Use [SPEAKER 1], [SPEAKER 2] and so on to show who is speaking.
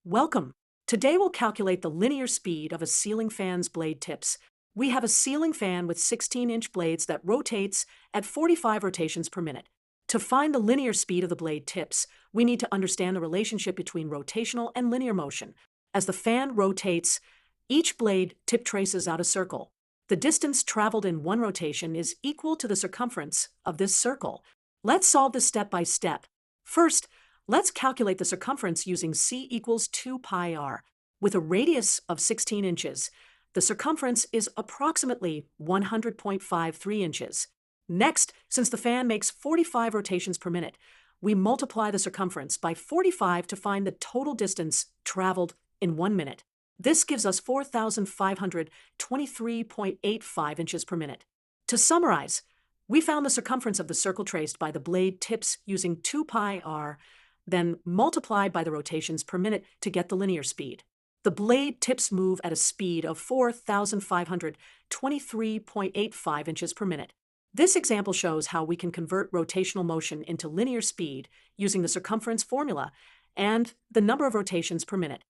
[SPEAKER 1] Welcome. Today we'll calculate the linear speed of a ceiling fan's blade tips. We have a ceiling fan with 16-inch blades that rotates at 45 rotations per minute. To find the linear speed of the blade tips, we need to understand the relationship between rotational and linear motion. As the fan rotates, each blade tip traces out a circle. The distance traveled in one rotation is equal to the circumference of this circle. Let's solve this step by step. First, let's calculate the circumference using c equals 2 pi r. With a radius of 16 inches, the circumference is approximately 100.53 inches. Next, since the fan makes 45 rotations per minute, we multiply the circumference by 45 to find the total distance traveled in 1 minute. This gives us 4,523.85 inches per minute. To summarize, we found the circumference of the circle traced by the blade tips using 2 pi r, then multiplied by the rotations per minute to get the linear speed. The blade tips move at a speed of 4,523.85 inches per minute. This example shows how we can convert rotational motion into linear speed using the circumference formula and the number of rotations per minute.